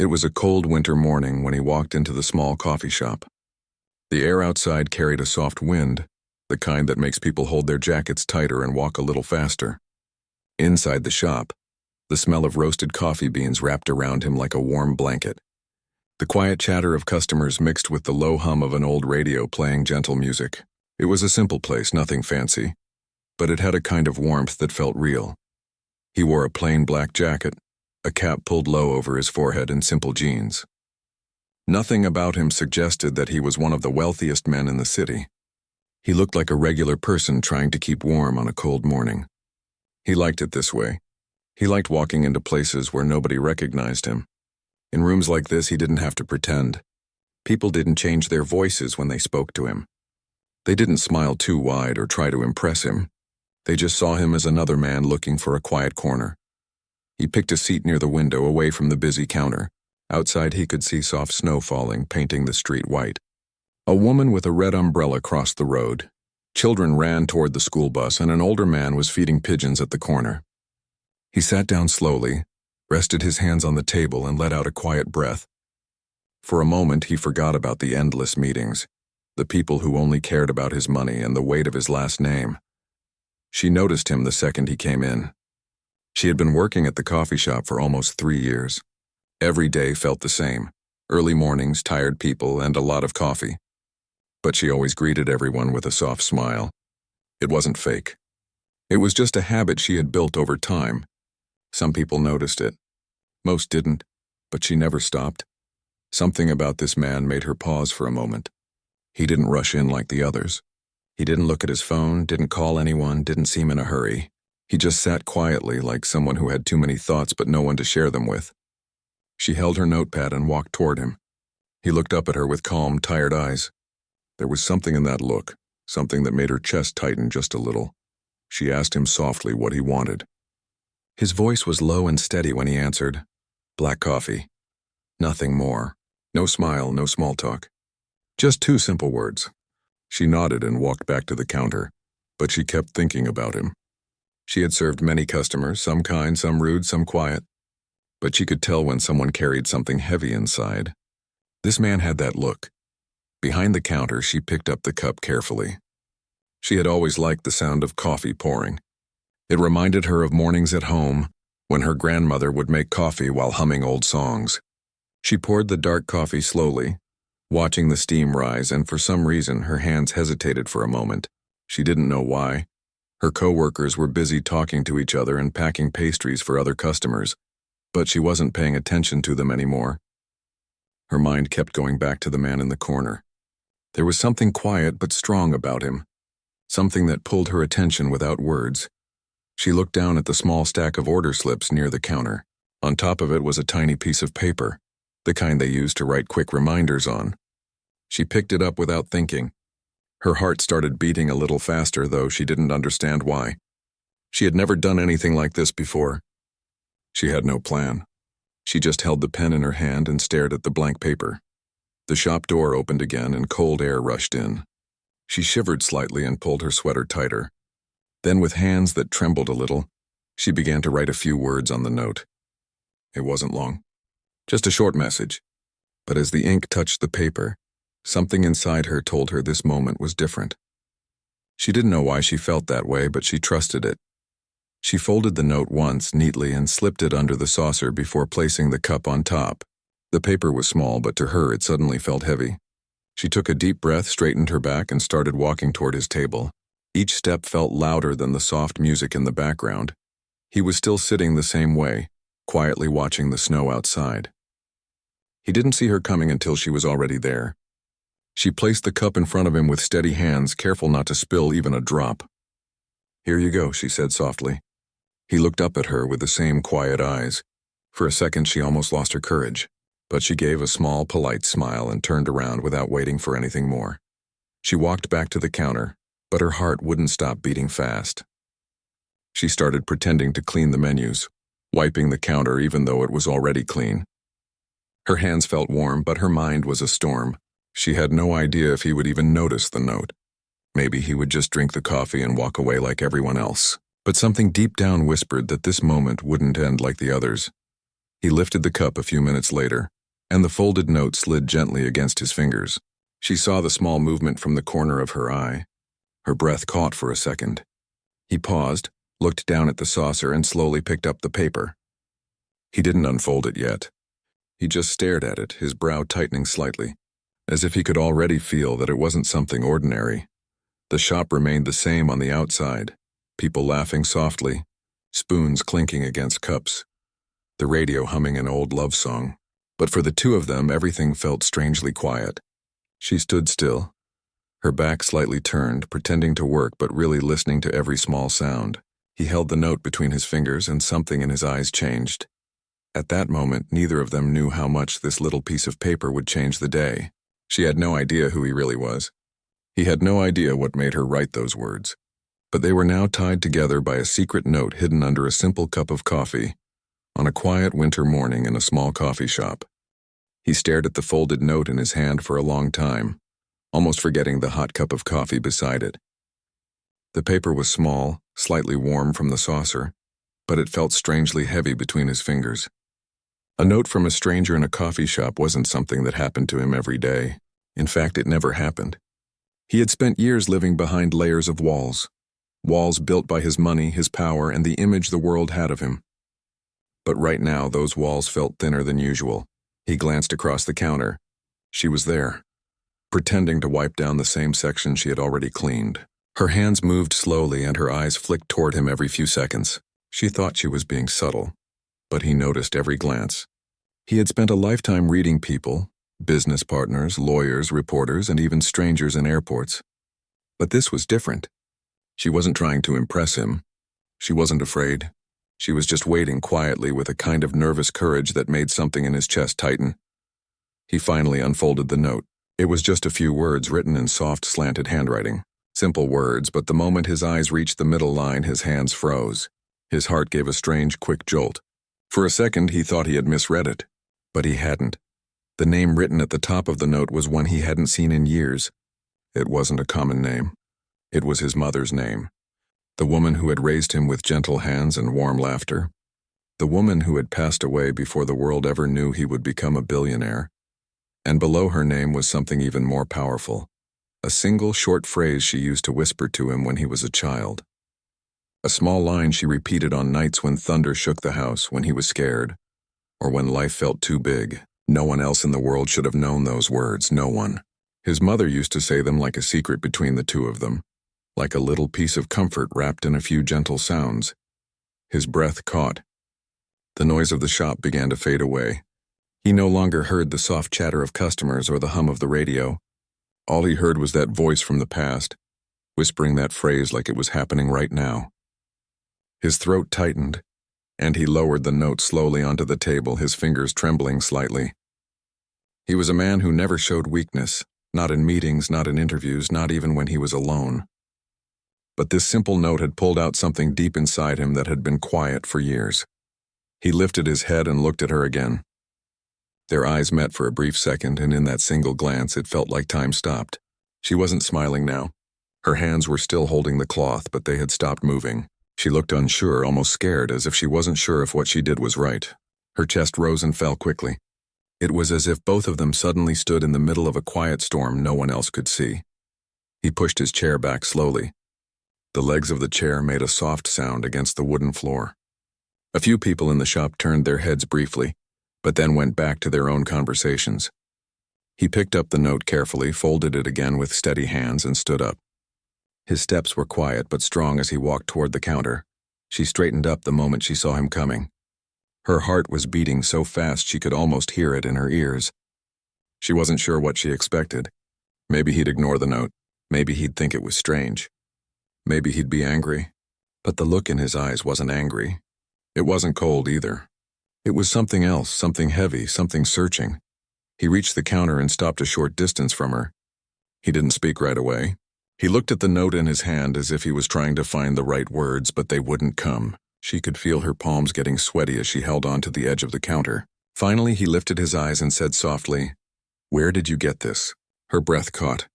It was a cold winter morning when he walked into the small coffee shop. The air outside carried a soft wind, the kind that makes people hold their jackets tighter and walk a little faster. Inside the shop, the smell of roasted coffee beans wrapped around him like a warm blanket. The quiet chatter of customers mixed with the low hum of an old radio playing gentle music. It was a simple place, nothing fancy, but it had a kind of warmth that felt real. He wore a plain black jacket, a cap pulled low over his forehead, and simple jeans. Nothing about him suggested that he was one of the wealthiest men in the city. He looked like a regular person trying to keep warm on a cold morning. He liked it this way. He liked walking into places where nobody recognized him. In rooms like this, he didn't have to pretend. People didn't change their voices when they spoke to him. They didn't smile too wide or try to impress him. They just saw him as another man looking for a quiet corner. He picked a seat near the window, away from the busy counter. Outside, he could see soft snow falling, painting the street white. A woman with a red umbrella crossed the road. Children ran toward the school bus, and an older man was feeding pigeons at the corner. He sat down slowly, rested his hands on the table, and let out a quiet breath. For a moment, he forgot about the endless meetings, the people who only cared about his money and the weight of his last name. She noticed him the second he came in. She had been working at the coffee shop for almost 3 years. Every day felt the same: early mornings, tired people, and a lot of coffee. But she always greeted everyone with a soft smile. It wasn't fake. It was just a habit she had built over time. Some people noticed it. Most didn't, but she never stopped. Something about this man made her pause for a moment. He didn't rush in like the others. He didn't look at his phone, didn't call anyone, didn't seem in a hurry. He just sat quietly, like someone who had too many thoughts but no one to share them with. She held her notepad and walked toward him. He looked up at her with calm, tired eyes. There was something in that look, something that made her chest tighten just a little. She asked him softly what he wanted. His voice was low and steady when he answered, "Black coffee." Nothing more. No smile, no small talk. Just 2 simple words. She nodded and walked back to the counter, but she kept thinking about him. She had served many customers, some kind, some rude, some quiet. But she could tell when someone carried something heavy inside. This man had that look. Behind the counter, she picked up the cup carefully. She had always liked the sound of coffee pouring. It reminded her of mornings at home when her grandmother would make coffee while humming old songs. She poured the dark coffee slowly, watching the steam rise, and for some reason her hands hesitated for a moment. She didn't know why. Her co-workers were busy talking to each other and packing pastries for other customers, but she wasn't paying attention to them anymore. Her mind kept going back to the man in the corner. There was something quiet but strong about him, something that pulled her attention without words. She looked down at the small stack of order slips near the counter. On top of it was a tiny piece of paper, the kind they used to write quick reminders on. She picked it up without thinking. Her heart started beating a little faster, though she didn't understand why. She had never done anything like this before. She had no plan. She just held the pen in her hand and stared at the blank paper. The shop door opened again and cold air rushed in. She shivered slightly and pulled her sweater tighter. Then, with hands that trembled a little, she began to write a few words on the note. It wasn't long. Just a short message. But as the ink touched the paper, something inside her told her this moment was different. She didn't know why she felt that way, but she trusted it. She folded the note once neatly and slipped it under the saucer before placing the cup on top. The paper was small, but to her it suddenly felt heavy. She took a deep breath, straightened her back, and started walking toward his table. Each step felt louder than the soft music in the background. He was still sitting the same way, quietly watching the snow outside. He didn't see her coming until she was already there. She placed the cup in front of him with steady hands, careful not to spill even a drop. "Here you go," she said softly. He looked up at her with the same quiet eyes. For a second, she almost lost her courage, but she gave a small, polite smile and turned around without waiting for anything more. She walked back to the counter, but her heart wouldn't stop beating fast. She started pretending to clean the menus, wiping the counter even though it was already clean. Her hands felt warm, but her mind was a storm. She had no idea if he would even notice the note. Maybe he would just drink the coffee and walk away like everyone else. But something deep down whispered that this moment wouldn't end like the others. He lifted the cup a few minutes later, and the folded note slid gently against his fingers. She saw the small movement from the corner of her eye. Her breath caught for a second. He paused, looked down at the saucer, and slowly picked up the paper. He didn't unfold it yet. He just stared at it, his brow tightening slightly, as if he could already feel that it wasn't something ordinary. The shop remained the same on the outside, people laughing softly, spoons clinking against cups, the radio humming an old love song. But for the two of them, everything felt strangely quiet. She stood still, her back slightly turned, pretending to work but really listening to every small sound. He held the note between his fingers, and something in his eyes changed. At that moment, neither of them knew how much this little piece of paper would change the day. She had no idea who he really was. He had no idea what made her write those words. But they were now tied together by a secret note hidden under a simple cup of coffee, on a quiet winter morning in a small coffee shop. He stared at the folded note in his hand for a long time, almost forgetting the hot cup of coffee beside it. The paper was small, slightly warm from the saucer, but it felt strangely heavy between his fingers. A note from a stranger in a coffee shop wasn't something that happened to him every day. In fact, it never happened. He had spent years living behind layers of walls built by his money, his power, and the image the world had of him. But right now, those walls felt thinner than usual. He glanced across the counter. She was there, pretending to wipe down the same section she had already cleaned. Her hands moved slowly and her eyes flicked toward him every few seconds. She thought she was being subtle, but he noticed every glance. He had spent a lifetime reading people, business partners, lawyers, reporters, and even strangers in airports. But this was different. She wasn't trying to impress him. She wasn't afraid. She was just waiting quietly with a kind of nervous courage that made something in his chest tighten. He finally unfolded the note. It was just a few words written in soft, slanted handwriting. Simple words, but the moment his eyes reached the middle line, his hands froze. His heart gave a strange, quick jolt. For a second, he thought he had misread it. But he hadn't. The name written at the top of the note was one he hadn't seen in years. It wasn't a common name. It was his mother's name. The woman who had raised him with gentle hands and warm laughter. The woman who had passed away before the world ever knew he would become a billionaire. And below her name was something even more powerful. A single short phrase she used to whisper to him when he was a child. A small line she repeated on nights when thunder shook the house, when he was scared, or when life felt too big. No one else in the world should have known those words, no one. His mother used to say them like a secret between the two of them, like a little piece of comfort wrapped in a few gentle sounds. His breath caught. The noise of the shop began to fade away. He no longer heard the soft chatter of customers or the hum of the radio. All he heard was that voice from the past, whispering that phrase like it was happening right now. His throat tightened, and he lowered the note slowly onto the table, his fingers trembling slightly. He was a man who never showed weakness, not in meetings, not in interviews, not even when he was alone. But this simple note had pulled out something deep inside him that had been quiet for years. He lifted his head and looked at her again. Their eyes met for a brief second, and in that single glance it felt like time stopped. She wasn't smiling now. Her hands were still holding the cloth, but they had stopped moving. She looked unsure, almost scared, as if she wasn't sure if what she did was right. Her chest rose and fell quickly. It was as if both of them suddenly stood in the middle of a quiet storm no one else could see. He pushed his chair back slowly. The legs of the chair made a soft sound against the wooden floor. A few people in the shop turned their heads briefly, but then went back to their own conversations. He picked up the note carefully, folded it again with steady hands, and stood up. His steps were quiet but strong as he walked toward the counter. She straightened up the moment she saw him coming. Her heart was beating so fast she could almost hear it in her ears. She wasn't sure what she expected. Maybe he'd ignore the note. Maybe he'd think it was strange. Maybe he'd be angry. But the look in his eyes wasn't angry. It wasn't cold either. It was something else, something heavy, something searching. He reached the counter and stopped a short distance from her. He didn't speak right away. He looked at the note in his hand as if he was trying to find the right words, but they wouldn't come. She could feel her palms getting sweaty as she held on to the edge of the counter. Finally, he lifted his eyes and said softly, "Where did you get this?" Her breath caught.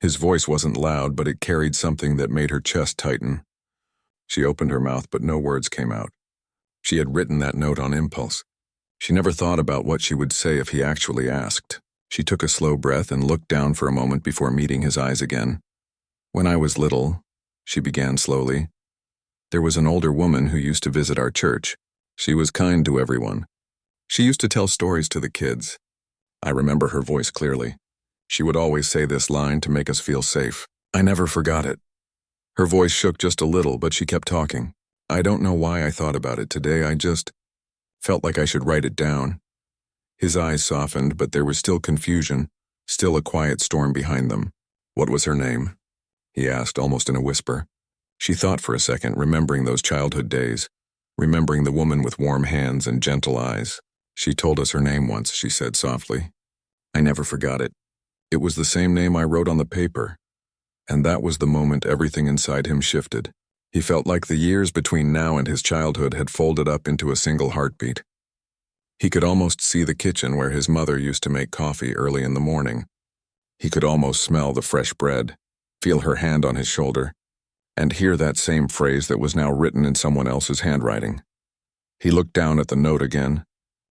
His voice wasn't loud, but it carried something that made her chest tighten. She opened her mouth, but no words came out. She had written that note on impulse. She never thought about what she would say if he actually asked. She took a slow breath and looked down for a moment before meeting his eyes again. "When I was little," she began slowly, "there was an older woman who used to visit our church. She was kind to everyone. She used to tell stories to the kids. I remember her voice clearly. She would always say this line to make us feel safe. I never forgot it." Her voice shook just a little, but she kept talking. "I don't know why I thought about it today. I just felt like I should write it down." His eyes softened, but there was still confusion, still a quiet storm behind them. "What was her name?" he asked, almost in a whisper. She thought for a second, remembering those childhood days, remembering the woman with warm hands and gentle eyes. "She told us her name once," she said softly. "I never forgot it. It was the same name I wrote on the paper." And that was the moment everything inside him shifted. He felt like the years between now and his childhood had folded up into a single heartbeat. He could almost see the kitchen where his mother used to make coffee early in the morning. He could almost smell the fresh bread, feel her hand on his shoulder, and hear that same phrase that was now written in someone else's handwriting. He looked down at the note again,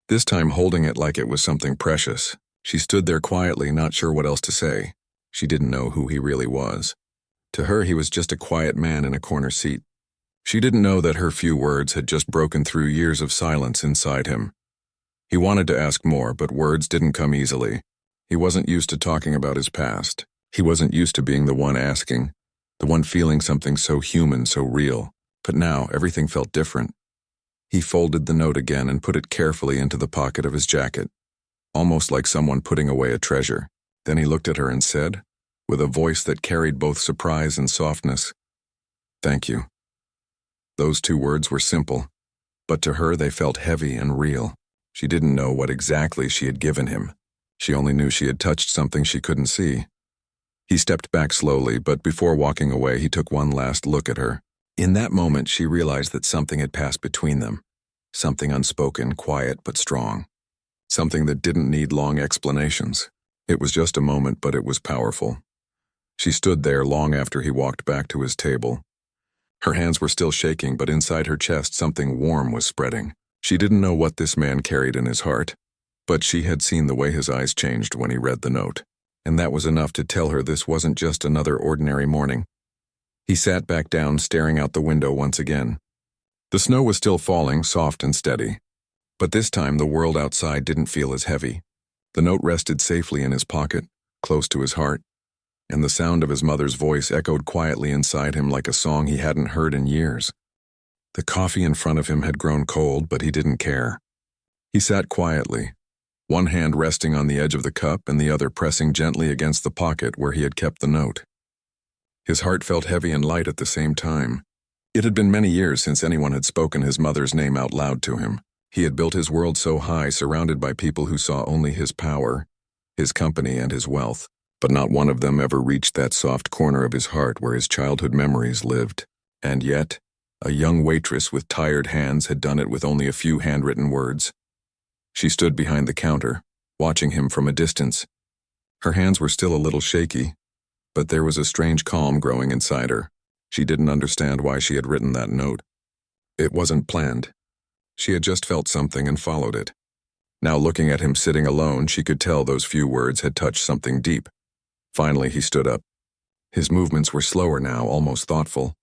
this time holding it like it was something precious. She stood there quietly, not sure what else to say. She didn't know who he really was. To her, he was just a quiet man in a corner seat. She didn't know that her few words had just broken through years of silence inside him. He wanted to ask more, but words didn't come easily. He wasn't used to talking about his past. He wasn't used to being the one asking, the one feeling something so human, so real. But now, everything felt different. He folded the note again and put it carefully into the pocket of his jacket, almost like someone putting away a treasure. Then he looked at her and said, with a voice that carried both surprise and softness, "Thank you." Those two words were simple, but to her they felt heavy and real. She didn't know what exactly she had given him. She only knew she had touched something she couldn't see. He stepped back slowly, but before walking away, he took one last look at her. In that moment, she realized that something had passed between them. Something unspoken, quiet, but strong. Something that didn't need long explanations. It was just a moment, but it was powerful. She stood there long after he walked back to his table. Her hands were still shaking, but inside her chest something warm was spreading. She didn't know what this man carried in his heart, but she had seen the way his eyes changed when he read the note, and that was enough to tell her this wasn't just another ordinary morning. He sat back down, staring out the window once again. The snow was still falling, soft and steady, but this time the world outside didn't feel as heavy. The note rested safely in his pocket, close to his heart, and the sound of his mother's voice echoed quietly inside him like a song he hadn't heard in years. The coffee in front of him had grown cold, but he didn't care. He sat quietly, one hand resting on the edge of the cup and the other pressing gently against the pocket where he had kept the note. His heart felt heavy and light at the same time. It had been many years since anyone had spoken his mother's name out loud to him. He had built his world so high, surrounded by people who saw only his power, his company, and his wealth. But not one of them ever reached that soft corner of his heart where his childhood memories lived. And yet, a young waitress with tired hands had done it with only a few handwritten words. She stood behind the counter, watching him from a distance. Her hands were still a little shaky, but there was a strange calm growing inside her. She didn't understand why she had written that note. It wasn't planned. She had just felt something and followed it. Now looking at him sitting alone, she could tell those few words had touched something deep. Finally, he stood up. His movements were slower now, almost thoughtful.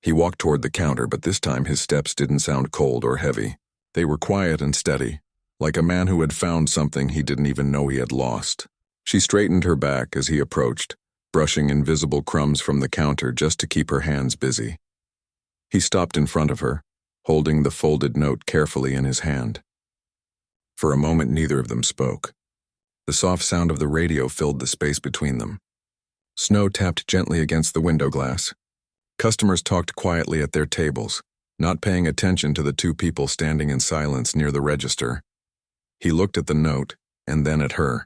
He walked toward the counter, but this time his steps didn't sound cold or heavy. They were quiet and steady, like a man who had found something he didn't even know he had lost. She straightened her back as he approached, brushing invisible crumbs from the counter just to keep her hands busy. He stopped in front of her, holding the folded note carefully in his hand. For a moment, neither of them spoke. The soft sound of the radio filled the space between them. Snow tapped gently against the window glass. Customers talked quietly at their tables, not paying attention to the two people standing in silence near the register. He looked at the note, and then at her.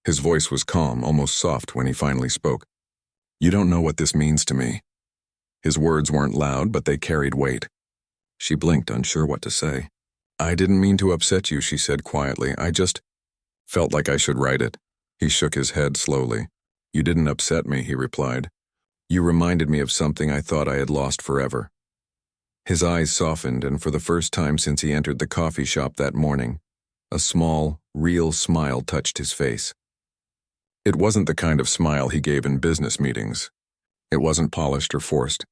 His voice was calm, almost soft when he finally spoke. "You don't know what this means to me." His words weren't loud, but they carried weight. She blinked, unsure what to say. "I didn't mean to upset you," she said quietly. "I just felt like I should write it." He shook his head slowly. "You didn't upset me," he replied. "You reminded me of something I thought I had lost forever." His eyes softened, and for the first time since he entered the coffee shop that morning, a small, real smile touched his face. It wasn't the kind of smile he gave in business meetings. It wasn't polished or forced.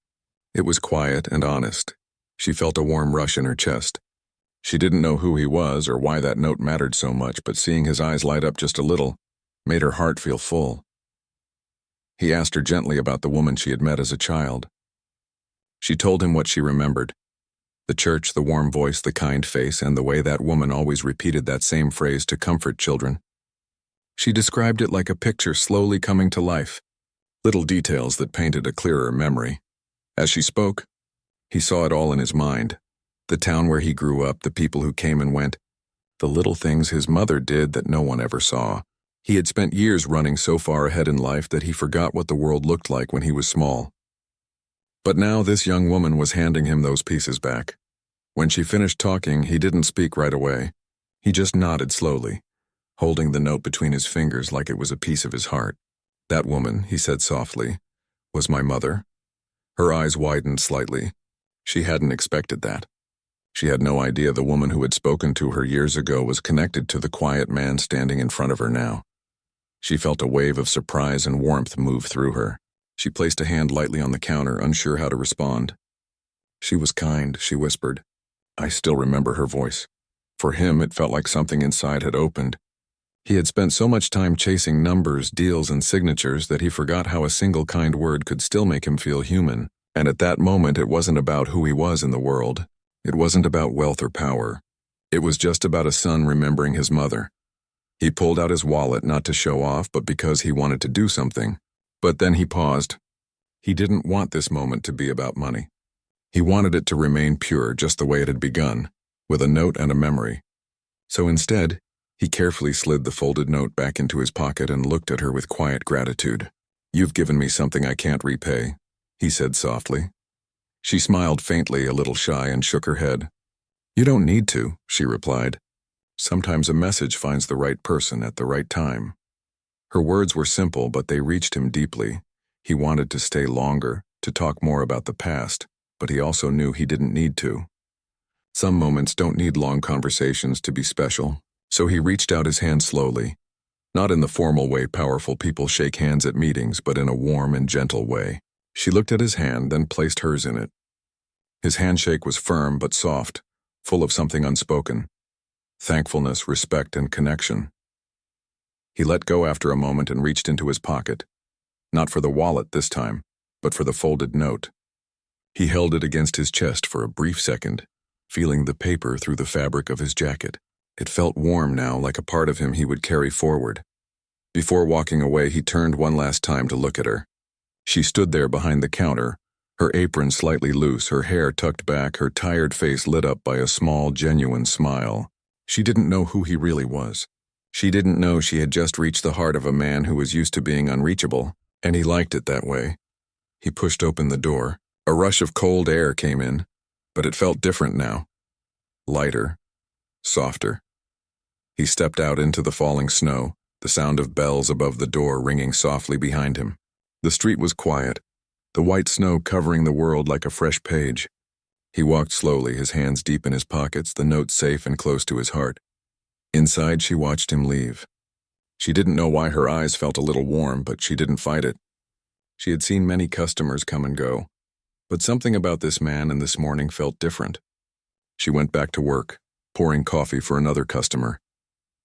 It was quiet and honest. She felt a warm rush in her chest. She didn't know who he was or why that note mattered so much, but seeing his eyes light up just a little made her heart feel full. He asked her gently about the woman she had met as a child. She told him what she remembered: the church, the warm voice, the kind face, and the way that woman always repeated that same phrase to comfort children. She described it like a picture slowly coming to life, little details that painted a clearer memory. As she spoke, he saw it all in his mind: the town where he grew up, the people who came and went, the little things his mother did that no one ever saw. He had spent years running so far ahead in life that he forgot what the world looked like when he was small. But now this young woman was handing him those pieces back. When she finished talking, he didn't speak right away. He just nodded slowly, holding the note between his fingers like it was a piece of his heart. "That woman," he said softly, "was my mother." Her eyes widened slightly. She hadn't expected that. She had no idea the woman who had spoken to her years ago was connected to the quiet man standing in front of her now. She felt a wave of surprise and warmth move through her. She placed a hand lightly on the counter, unsure how to respond. "She was kind," she whispered. I still remember her voice. For him, it felt like something inside had opened. He had spent so much time chasing numbers, deals, and signatures that he forgot how a single kind word could still make him feel human. And at that moment, it wasn't about who he was in the world. It wasn't about wealth or power. It was just about a son remembering his mother. He pulled out his wallet not to show off, but because he wanted to do something. But then he paused. He didn't want this moment to be about money. He wanted it to remain pure, just the way it had begun, with a note and a memory. So instead, he carefully slid the folded note back into his pocket and looked at her with quiet gratitude. "You've given me something I can't repay," he said softly. She smiled faintly, a little shy, and shook her head. "You don't need to," she replied. "Sometimes a message finds the right person at the right time." Her words were simple, but they reached him deeply. He wanted to stay longer, to talk more about the past, but he also knew he didn't need to. Some moments don't need long conversations to be special, so he reached out his hand slowly, not in the formal way powerful people shake hands at meetings, but in a warm and gentle way. She looked at his hand, then placed hers in it. His handshake was firm but soft, full of something unspoken: thankfulness, respect, and connection. He let go after a moment and reached into his pocket, not for the wallet this time, but for the folded note. He held it against his chest for a brief second, feeling the paper through the fabric of his jacket. It felt warm now, like a part of him he would carry forward. Before walking away, he turned one last time to look at her. She stood there behind the counter, her apron slightly loose, her hair tucked back, her tired face lit up by a small, genuine smile. She didn't know who he really was. She didn't know she had just reached the heart of a man who was used to being unreachable, and he liked it that way. He pushed open the door. A rush of cold air came in, but it felt different now. Lighter, softer. He stepped out into the falling snow, the sound of bells above the door ringing softly behind him. The street was quiet, the white snow covering the world like a fresh page. He walked slowly, his hands deep in his pockets, the note safe and close to his heart. Inside, she watched him leave. She didn't know why her eyes felt a little warm, but she didn't fight it. She had seen many customers come and go, but something about this man and this morning felt different. She went back to work, pouring coffee for another customer,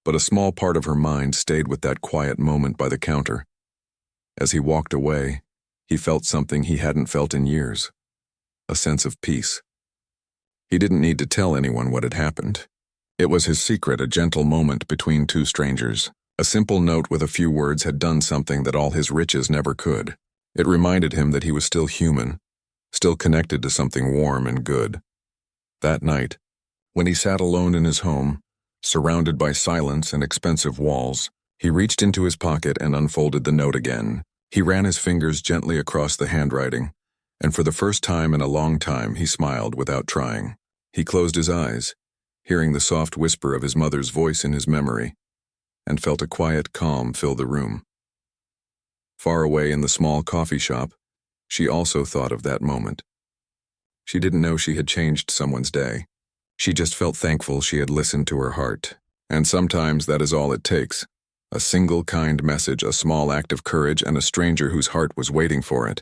but a small part of her mind stayed with that quiet moment by the counter. As he walked away, he felt something he hadn't felt in years, a sense of peace. He didn't need to tell anyone what had happened. It was his secret, a gentle moment between two strangers. A simple note with a few words had done something that all his riches never could. It reminded him that he was still human, still connected to something warm and good. That night, when he sat alone in his home, surrounded by silence and expensive walls, he reached into his pocket and unfolded the note again. He ran his fingers gently across the handwriting, and for the first time in a long time he smiled without trying. He closed his eyes, hearing the soft whisper of his mother's voice in his memory, and felt a quiet calm fill the room. Far away in the small coffee shop, she also thought of that moment. She didn't know she had changed someone's day. She just felt thankful she had listened to her heart. And sometimes that is all it takes. A single kind message, a small act of courage, and a stranger whose heart was waiting for it.